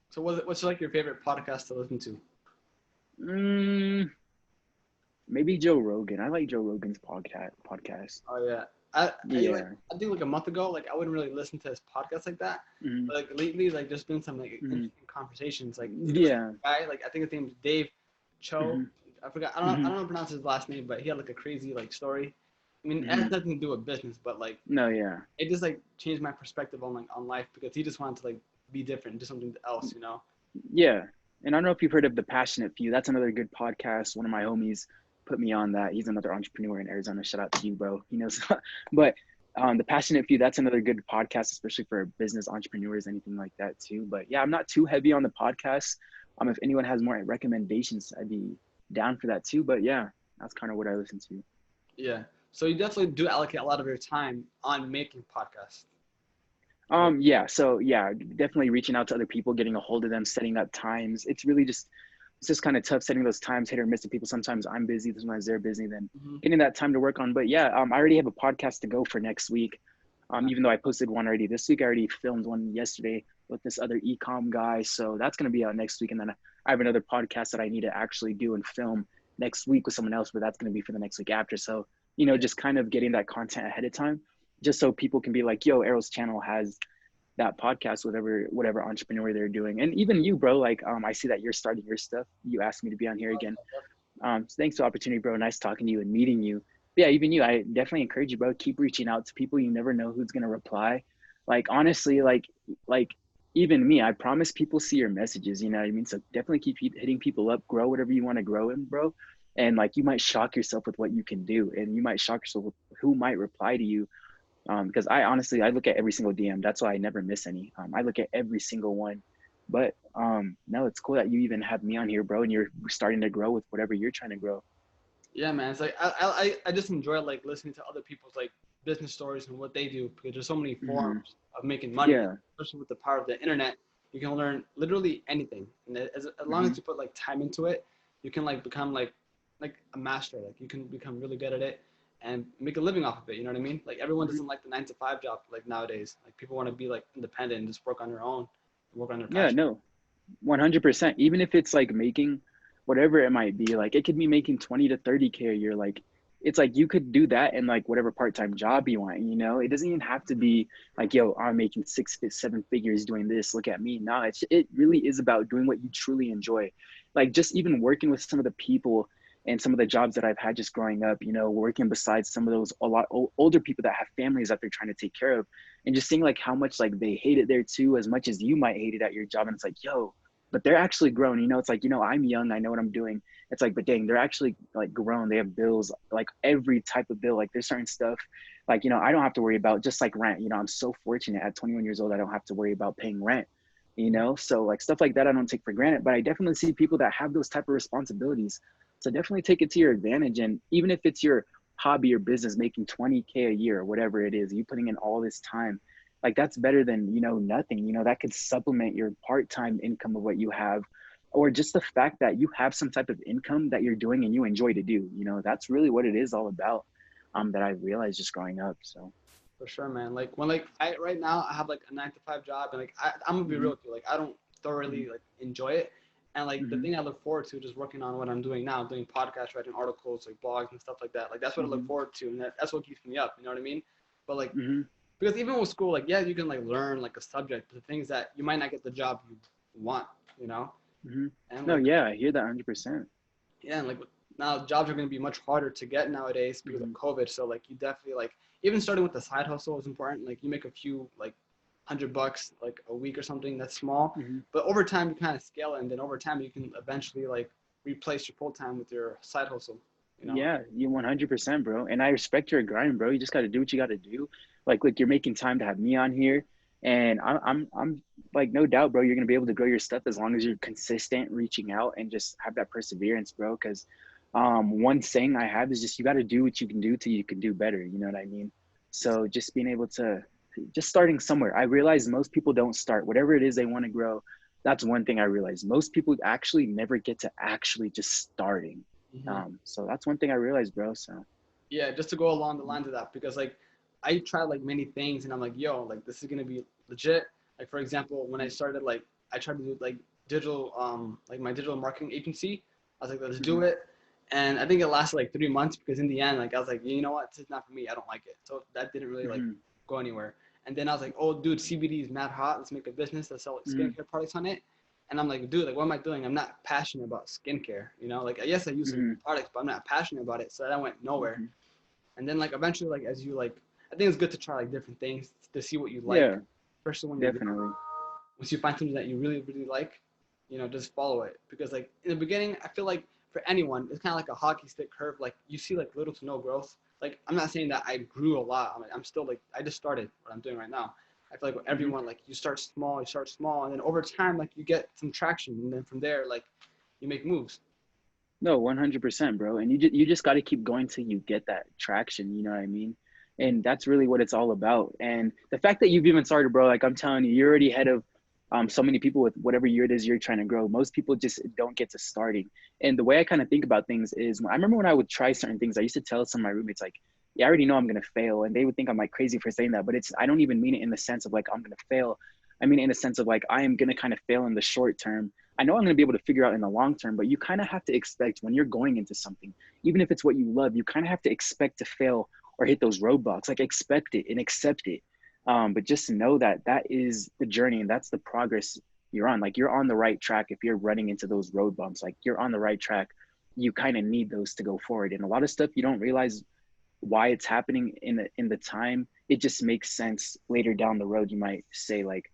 So what's like your favorite podcast to listen to? Mm, maybe Joe Rogan. I like Joe Rogan's podcast. Oh yeah, I like Yeah. I think like a month ago, like I wouldn't really listen to his podcast like that. Mhm. But like lately, like there's been some like Mhm. interesting conversations. Like he was Yeah. a guy, like I think his name is Dave Cho. Mhm. I forgot. I Mhm. don't know pronounce his last name, but he had like a crazy like story. I mean, it has Mhm. nothing to do with business, but like No, yeah. it just like changed my perspective on like on life because he just wanted to like be different, do something else, you know. Yeah. And I don't know if you've heard of The Passionate Few. That's another good podcast. One of my homies put me on that. He's another entrepreneur in Arizona. Shout out to you, bro. He knows. But The Passionate Few, that's another good podcast, especially for business entrepreneurs, anything like that too. But yeah, I'm not too heavy on the podcast. If anyone has more recommendations, I'd be down for that too. But yeah, that's kind of what I listen to. Yeah. So you definitely do allocate a lot of your time on making podcasts. Yeah, so yeah, definitely reaching out to other people, getting a hold of them, setting up times. It's just kind of tough setting those times, hit or miss to people. Sometimes I'm busy, sometimes they're busy, then Mm-hmm. getting that time to work on. But yeah, I already have a podcast to go for next week. Even though I posted one already this week, I already filmed one yesterday with this other ecom guy. So that's gonna be out next week. And then I have another podcast that I need to actually do and film next week with someone else, but that's gonna be for the next week after. So, just kind of getting that content ahead of time, just so people can be like, yo, Errol's channel has that podcast, whatever entrepreneur they're doing. And even you, bro, like I see that you're starting your stuff. You asked me to be on here again. So thanks for the opportunity, bro. Nice talking to you and meeting you. But yeah, even you, I definitely encourage you, bro. Keep reaching out to people. You never know who's gonna reply. Like honestly, like even me, I promise people see your messages. You know what I mean? So definitely keep hitting people up. Grow whatever you want to grow in, bro. And like you might shock yourself with what you can do, and you might shock yourself with who might reply to you. Because I honestly, I look at every single DM. That's why I never miss any. I look at every single one. But no, it's cool that you even have me on here, bro, and you're starting to grow with whatever you're trying to grow. Yeah, man. It's like I just enjoy like listening to other people's like business stories and what they do because there's so many Mm-hmm. forms of making money, Yeah. especially with the power of the internet. You can learn literally anything, and as long Mm-hmm. as you put like time into it, you can like become like a master. Like you can become really good at it and make a living off of it. You know what I mean? Like everyone Mm-hmm. doesn't like the 9 to 5 job like nowadays. Like people want to be like independent and just work on their own, work on their Yeah. passion. No. 100%. Even if it's like making whatever it might be, like it could be making 20 to 30K a year. Like it's like you could do that in like whatever part-time job you want. It doesn't even have to be like, yo, I'm making 6 7 figures doing this. Look at me. No, it really is about doing what you truly enjoy. Like just even working with some of the people and some of the jobs that I've had just growing up, working besides some of those a lot older people that have families that they're trying to take care of, and just seeing like how much like they hate it there too, as much as you might hate it at your job. And it's like, yo, but they're actually grown. It's like, I'm young, I know what I'm doing. It's like, but dang, they're actually like grown. They have bills, like every type of bill. Like there's certain stuff like, I don't have to worry about, just like rent. I'm so fortunate at 21 years old, I don't have to worry about paying rent. So like stuff like that I don't take for granted. But I definitely see people that have those type of responsibilities, so definitely take it to your advantage. And even if it's your hobby or business, making 20K a year or whatever it is, you putting in all this time, like that's better than nothing. That could supplement your part-time income of what you have, or just the fact that you have some type of income that you're doing and you enjoy to do. That's really what it is all about. That I realized just growing up. So For sure, man. Like when like I right now I have like a 9 to 5 job and like I'm gonna be real mm-hmm, with you. Like I don't mm-hmm, thoroughly like enjoy it. And like the mm-hmm, thing I look forward to just working on what I'm doing now, doing podcasts, writing articles, like blogs and stuff like that. Like that's what I look mm-hmm, forward to, and that's what keeps me up. You know what I mean? But like mm-hmm, because even with school, like yeah, you can like learn like a subject, but the things that you might not get the job you want. You know? mm-hmm. And No, like yeah, I hear that 100%. yeah, and like now jobs are going to be much harder to get nowadays because of Mm-hmm, COVID. So like you definitely like even starting with the side hustle is important. Like you make a few like $100 like a week or something that's small, mm-hmm. but over time you kind of scale it, and then over time you can eventually like replace your full time with your side hustle. You know? Yeah, you 100%, bro. And I respect your grind, bro. You just got to do what you got to do. Like you're making time to have me on here, and I'm like, no doubt, bro. You're gonna be able to grow your stuff as long as you're consistent, reaching out, and just have that perseverance, bro. Because one saying I have is just you got to do what you can do till you can do better. You know what I mean? So just being able to, just starting somewhere. I realize most people don't start whatever it is they want to grow. That's one thing I realized. Most people actually never get to actually just starting. Mm-hmm. So that's one thing I realized, bro. So Yeah, just to go along the lines of that, because like I tried like many things and I'm like, yo, like this is gonna be legit. Like for example, when I started like I tried to do like digital like my digital marketing agency. I was like, let's mm-hmm, do it. And I think it lasted like 3 months because in the end, like I was like, you know what, this is not for me. I don't like it. So that didn't really like mm-hmm, go anywhere. And then I was like, oh dude, CBD is mad hot. Let's make a business that sell like mm-hmm, skincare products on it. And I'm like, dude, like what am I doing? I'm not passionate about skincare. You know, like yes, I use some mm-hmm, products, but I'm not passionate about it. So that went nowhere. mm-hmm. And then like eventually like as you like I think it's good to try like different things to see what you like, Yeah, especially when you're young. definitely. Once you find something that you really like, you know, just follow it. Because like in the beginning I feel like for anyone it's kind of like a hockey stick curve. Like you see like little to no growth, like, I'm not saying that I grew a lot. I'm still like, I just started what I'm doing right now. I feel like Hmm. everyone, like, you start small, and then over time, like, you get some traction, and then from there, like, you make moves. No, 100%, bro. And you just got to keep going till you get that traction. You know what I mean? Mhm. And that's really what it's all about. And the fact that you've even started, bro, like I'm telling you, you're already ahead of so many people with whatever year it is you're trying to grow. Most people just don't get to starting. And the way I kind of think about things is, I remember when I would try certain things, I used to tell some of my roommates like, "Yeah, I already know I'm gonna fail," and they would think I'm like crazy for saying that. But I don't even mean it in the sense of like I'm gonna fail. I mean it in the sense of like I am gonna kind of fail in the short term. I know I'm going to be able to figure out in the long term, but you kind of have to expect when you're going into something, even if it's what you love, you kind of have to expect to fail or hit those roadblocks. Like expect it and accept it. But just know that that is the journey and that's the progress you're on. Like you're on the right track if you're running into those road bumps. Like you're on the right track. You kind of need those to go forward. And a lot of stuff you don't realize why it's happening in the time. It just makes sense later down the road. You might say like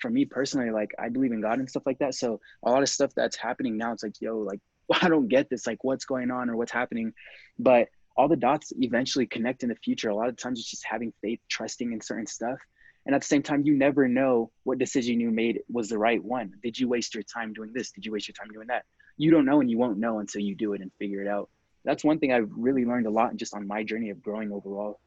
for me personally, like I believe in God and stuff like that. So a lot of stuff that's happening now, it's like, yo, like I don't get this, like what's going on or what's happening. But all the dots eventually connect in the future. A lot of times it's just having faith, trusting in certain stuff. And at the same time, you never know what decision you made was the right one. Did you waste your time doing this? Did you waste your time doing that? You don't know, and you won't know until you do it and figure it out. That's one thing I've really learned a lot just on my journey of growing overall.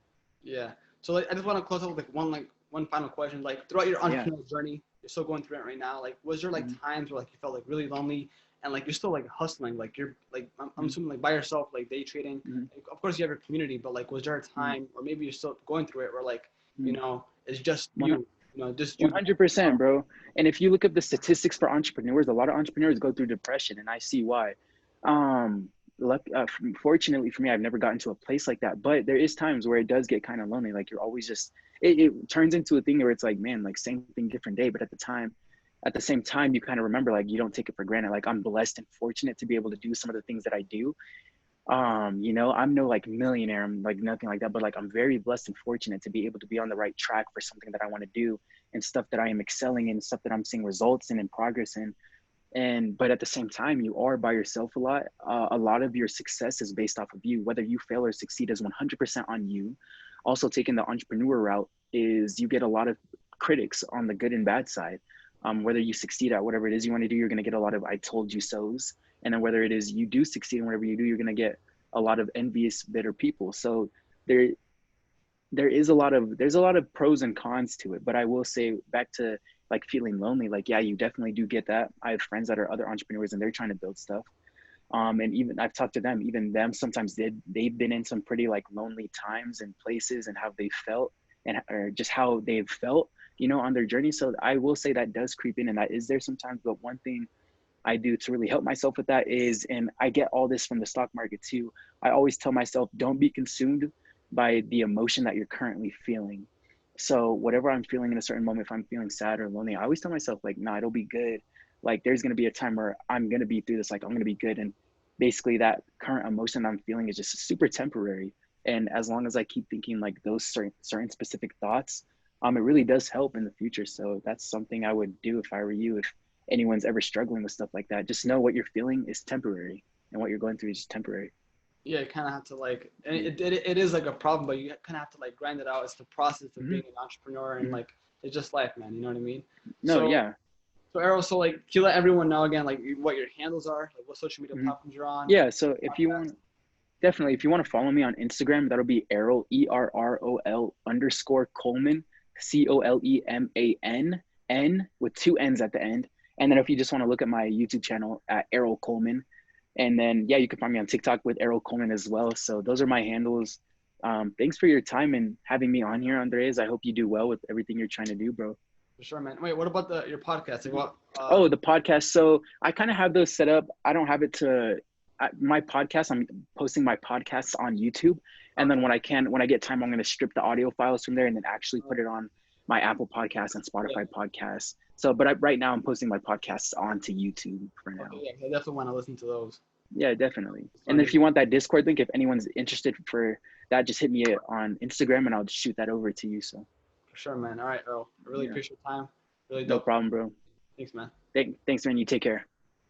Yeah. So, like, I just want to close up with one final question. Like, throughout your Yeah. entrepreneurial journey, you're still going through it right now. Like, was there like Mhm. times where like you felt like really lonely and like you're still like hustling? Like you're like I'm Mhm. assuming like by yourself, like day trading. Mhm. Like, of course, you have your community, but like, was there a Mhm. time, or maybe you're still going through it, where like, Mhm. it's just One just you. 100%, bro. And if you look up the statistics for entrepreneurs, a lot of entrepreneurs go through depression, and I see why. Fortunately for me, I've never gotten to a place like that, but there is times where it does get kind of lonely. Like you're always just, it turns into a thing where it's like, man, like same thing, different day. But at the same time, you kind of remember, like, you don't take it for granted. Like I'm blessed and fortunate to be able to do some of the things that I do. I'm no like millionaire, I'm like nothing like that, but like I'm very blessed and fortunate to be able to be on the right track for something that I want to do and stuff that I am excelling in, stuff that I'm seeing results in and progress in. And but at the same time, you are by yourself a lot. A lot of your success is based off of you. Whether you fail or succeed is 100% on you. Also, taking the entrepreneur route is you get a lot of critics on the good and bad side. Whether you succeed at whatever it is you want to do, you're going to get a lot of "I told you so's," and then whether it is you do succeed in whatever you do, you're going to get a lot of envious, bitter people. So there there's a lot of pros and cons to it. But I will say, back to like feeling lonely, like yeah, you definitely do get that. I have friends that are other entrepreneurs and they're trying to build stuff. And even I've talked to them, even them sometimes they've been in some pretty like lonely times and places and how they felt and or just how they've felt, on their journey. So I will say that does creep in and that is there sometimes. But one thing I do to really help myself with that is, and I get all this from the stock market too, I always tell myself, don't be consumed by the emotion that you're currently feeling. So whatever I'm feeling in a certain moment, if I'm feeling sad or lonely, I always tell myself like, nah, it'll be good. Like there's going to be a time where I'm going to be through this. Like I'm going to be good. And basically that current emotion I'm feeling is just super temporary. And as long as I keep thinking like those certain specific thoughts, it really does help in the future. So that's something I would do if I were you. If anyone's ever struggling with stuff like that, just know what you're feeling is temporary and what you're going through is just temporary. Yeah, you kind of have to like, and Yeah. it is like a problem, but you kind of have to like grind it out. It's the process of Hmm. being an entrepreneur, and Hmm. like it's just life, man. You know what I mean? No, So, yeah. so Errol, so like, can you let everyone know again, like what your handles are, like what social media Hmm. platforms you're on, Yeah. So if you podcast? want, definitely, if you want to follow me on Instagram, that'll be Errol, ERROL_Coleman, COLEMAN, with two N's at the end. And then if you just want to look at my YouTube channel at Errol Coleman, and then, yeah, you can find me on TikTok with Errol Coleman as well. So those are my handles. Thanks for your time and having me on here, Andres. I hope you do well with everything you're trying to do, bro. For sure, man. Wait, what about your podcast? Like Mhm. what? Oh, the podcast. So I kind of have those set up. I don't have it my podcast. I'm posting my podcasts on YouTube, and then Okay. when I get time, I'm going to strip the audio files from there and then actually put it on my Apple Podcasts and Yeah. Spotify podcasts. So, but right now I'm posting my podcasts onto YouTube for Okay. now. Yeah. I definitely want to listen to those. Yeah, definitely. Just And want then to if get. you want that Discord link, if anyone's interested for that, just hit me on Instagram and I'll just shoot that over to you. So, For sure, man. All right, Earl. I really yeah, appreciate your time. Really no dope. problem, bro. Thanks, man. Thanks, man. You take care.